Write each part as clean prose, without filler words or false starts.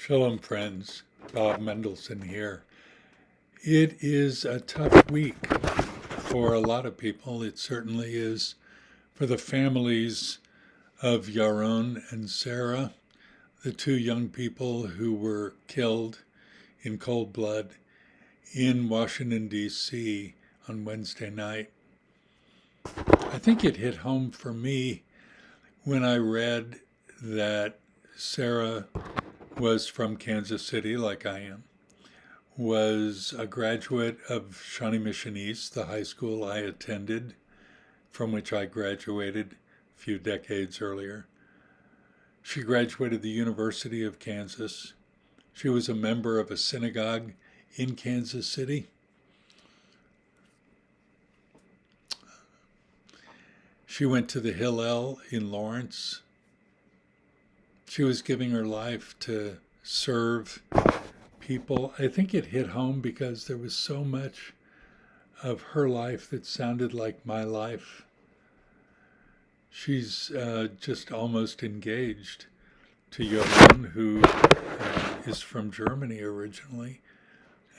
Shalom, friends. Bob Mendelson here. It is a tough week for a lot of people. It certainly is for the families of Yaron and Sarah, the two young people who were killed in cold blood in Washington, D.C. on Wednesday night. I think it hit home for me when I read that Sarah was from Kansas City, like I am, was a graduate of Shawnee Mission East, the high school I attended, from which I graduated a few decades earlier. She graduated the University of Kansas. She was a member of a synagogue in Kansas City. She went to the Hillel in Lawrence. She was giving her life to serve people. I think it hit home because there was so much of her life that sounded like my life. She's just almost engaged to Johann, who is from Germany originally,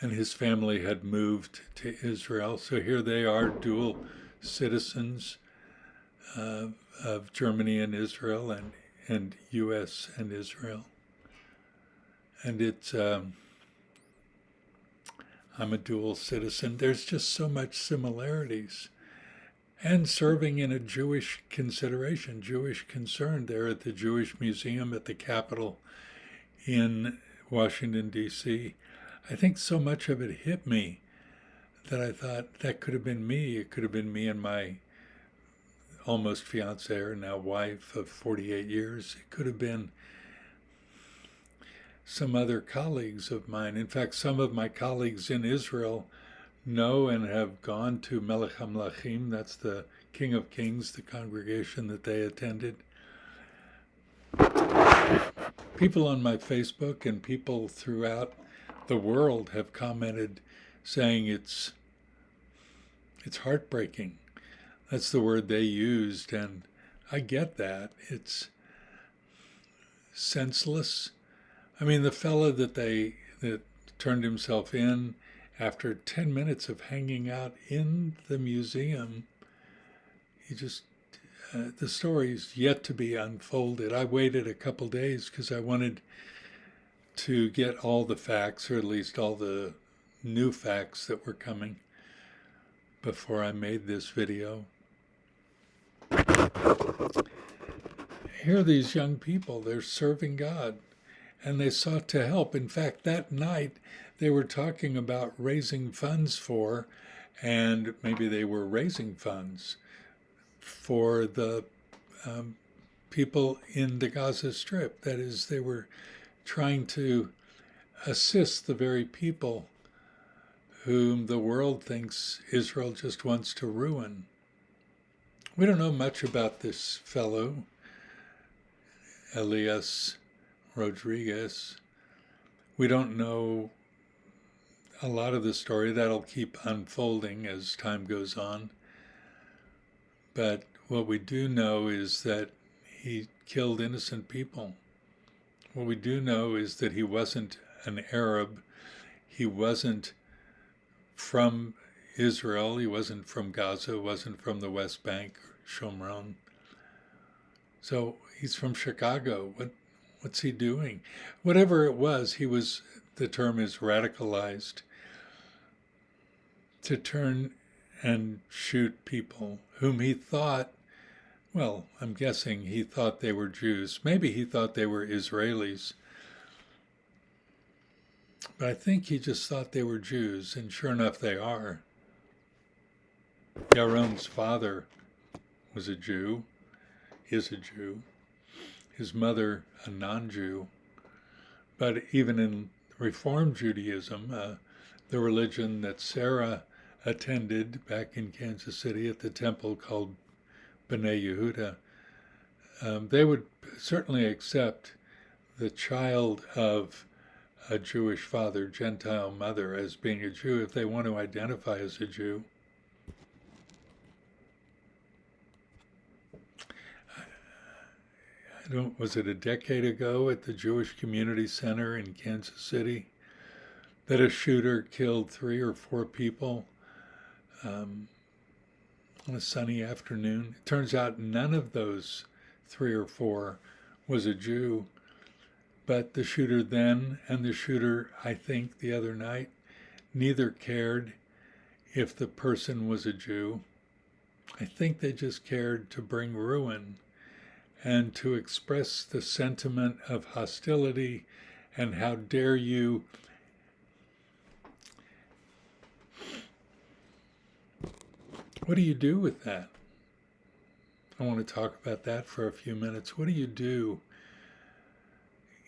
and his family had moved to Israel. So here they are, dual citizens of Germany and Israel, and U.S. and Israel. And it's, I'm a dual citizen. There's just so much similarities. And serving in a Jewish consideration, Jewish concern there at the Jewish Museum at the Capitol in Washington, D.C. I think so much of it hit me that I thought that could have been me. It could have been me and my almost fiancée, or now wife of 48 years. It could have been some other colleagues of mine. In fact, some of my colleagues in Israel know and have gone to Melech HaMelachim, that's the King of Kings, the congregation that they attended. People on my Facebook and people throughout the world have commented saying it's heartbreaking. That's the word they used, and I get that. It's senseless. I mean, the fellow that turned himself in after 10 minutes of hanging out in the museum, the story's yet to be unfolded. I waited a couple days because I wanted to get all the facts, or at least all the new facts that were coming, before I made this video. Here are these young people, they're serving God, and they sought to help. In fact, that night they were talking about raising funds for, and maybe they were raising funds for the people in the Gaza Strip. That is, they were trying to assist the very people whom the world thinks Israel just wants to ruin. We don't know much about this fellow, Elias Rodriguez. We don't know a lot of the story. That'll keep unfolding as time goes on. But what we do know is that he killed innocent people. What we do know is that he wasn't an Arab. He wasn't from Israel. He wasn't from Gaza. Wasn't from the West Bank or Shomron. So he's from Chicago. What's he doing? Whatever it was, the term is radicalized, to turn and shoot people whom he thought, well, I'm guessing he thought they were Jews. Maybe he thought they were Israelis. But I think he just thought they were Jews, and sure enough, they are. Yaron's father was a Jew, is a Jew. His mother, a non-Jew. But even in Reform Judaism, the religion that Sarah attended back in Kansas City at the temple called B'nai Yehuda, they would certainly accept the child of a Jewish father, Gentile mother, as being a Jew if they want to identify as a Jew. was it a decade ago at the Jewish Community Center in Kansas City that a shooter killed 3 or 4 people on a sunny afternoon. It turns out none of those 3 or 4 was a Jew, but the shooter then and the shooter, I think, the other night, neither cared if the person was a Jew. I think they just cared to bring ruin and to express the sentiment of hostility and how dare you. What do you do with that? I want to talk about that for a few minutes. What do you do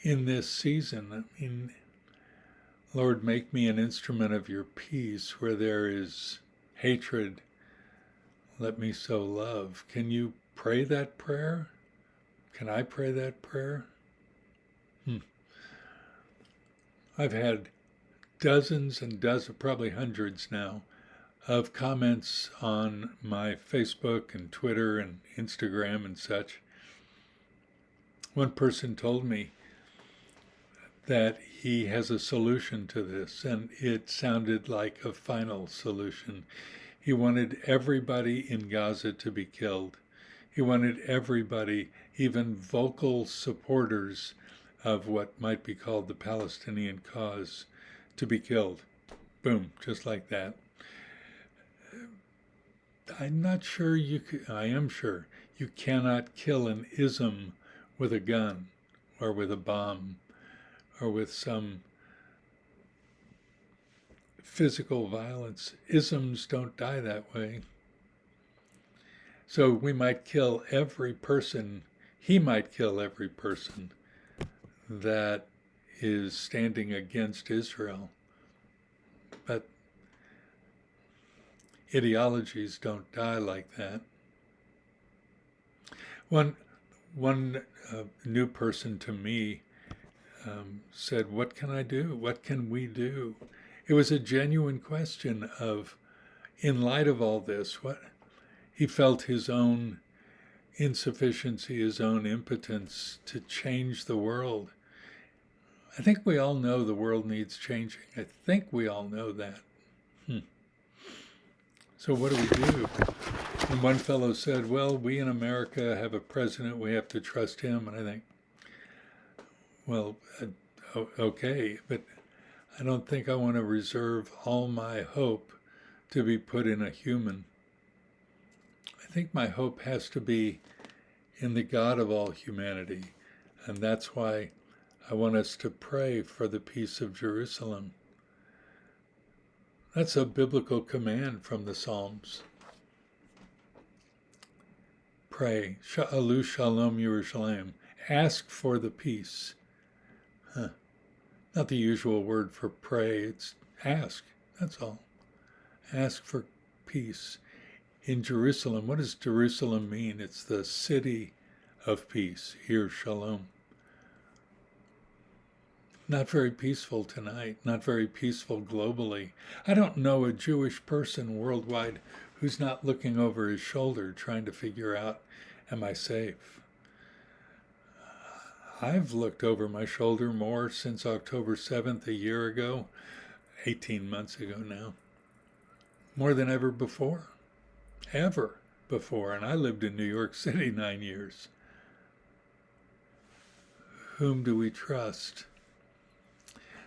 in this season? I mean, Lord, make me an instrument of your peace. Where there is hatred, let me sow love. Can you pray that prayer? Can I pray that prayer? I've had dozens and dozens, probably hundreds now, of comments on my Facebook and Twitter and Instagram and such. One person told me that he has a solution to this, and it sounded like a final solution. He wanted everybody in Gaza to be killed. He wanted everybody, even vocal supporters of what might be called the Palestinian cause, to be killed. Boom, just like that. I'm not sure I am sure you cannot kill an ism with a gun or with a bomb or with some physical violence. Isms don't die that way. So we might kill every person, he might kill every person that is standing against Israel. But ideologies don't die like that. One new person to me said, what can I do? What can we do? It was a genuine question of, in light of all this, what he felt his own insufficiency, his own impotence to change the world. I think we all know the world needs changing. I think we all know that. So what do we do? And one fellow said, well, we in America have a president, we have to trust him. And I think, well, okay, but I don't think I want to reserve all my hope to be put in a human. I think my hope has to be in the God of all humanity. And that's why I want us to pray for the peace of Jerusalem. That's a biblical command from the Psalms. Pray, Sha'alu Shalom Yerushalayim. Ask for the peace. Not the usual word for pray, it's ask, that's all. Ask for peace. In Jerusalem, what does Jerusalem mean? It's the city of peace, here Shalom. Not very peaceful tonight, not very peaceful globally. I don't know a Jewish person worldwide who's not looking over his shoulder trying to figure out, am I safe? I've looked over my shoulder more since October 7th a year ago, 18 months ago now, more than ever before, and I lived in New York City 9 years. Whom do we trust?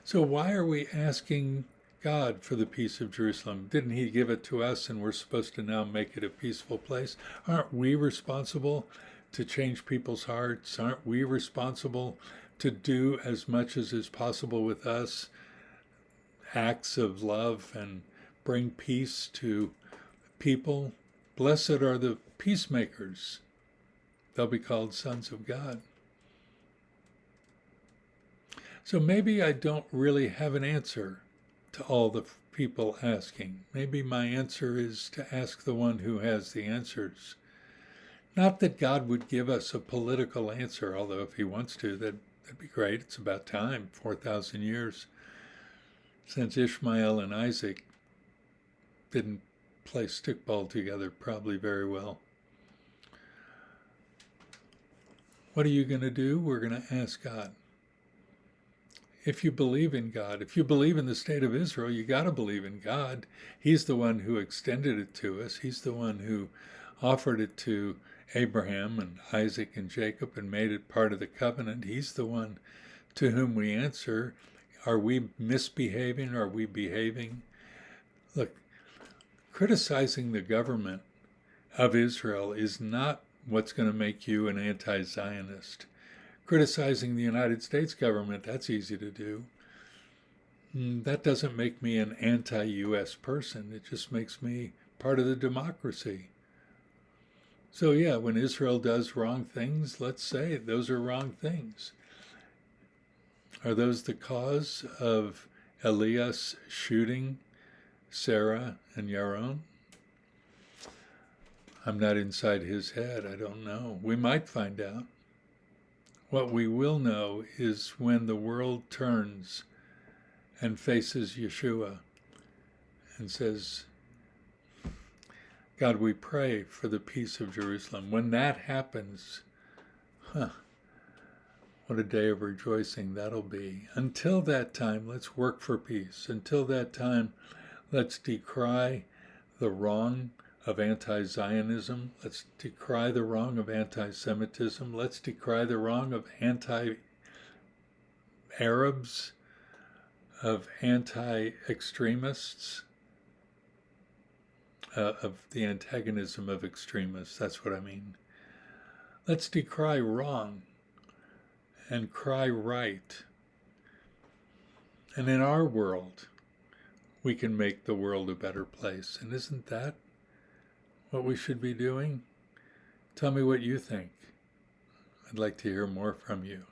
So why are we asking God for the peace of Jerusalem? Didn't he give it to us and we're supposed to now make it a peaceful place? Aren't we responsible to change people's hearts? Aren't we responsible to do as much as is possible with us, acts of love, and bring peace to people? Blessed are the peacemakers. They'll be called sons of God. So maybe I don't really have an answer to all the people asking. Maybe my answer is to ask the one who has the answers. Not that God would give us a political answer, although if he wants to, that'd be great. It's about time, 4,000 years since Ishmael and Isaac didn't play stickball together probably very well. What are you going to do? We're going to ask God. If you believe in God, if you believe in the state of Israel, you got to believe in God. He's the one who extended it to us. He's the one who offered it to Abraham and Isaac and Jacob and made it part of the covenant. He's the one to whom we answer. Are we misbehaving? Are we behaving? Look, criticizing the government of Israel is not what's going to make you an anti-Zionist. Criticizing the United States government, that's easy to do. That doesn't make me an anti-US person. It just makes me part of the democracy. So yeah, when Israel does wrong things, let's say those are wrong things. Are those the cause of Elias shooting Sarah and Yaron? I'm not inside his head. I don't know. We might find out. What we will know is when the world turns and faces Yeshua and says, God, we pray for the peace of Jerusalem. When that happens, what a day of rejoicing that'll be. Until that time, let's work for peace. Until that time, let's decry the wrong of anti-Zionism. Let's decry the wrong of anti-Semitism. Let's decry the wrong of anti-Arabs, of anti-extremists, of the antagonism of extremists. That's what I mean. Let's decry wrong and cry right. And in our world, we can make the world a better place. And isn't that what we should be doing? Tell me what you think. I'd like to hear more from you.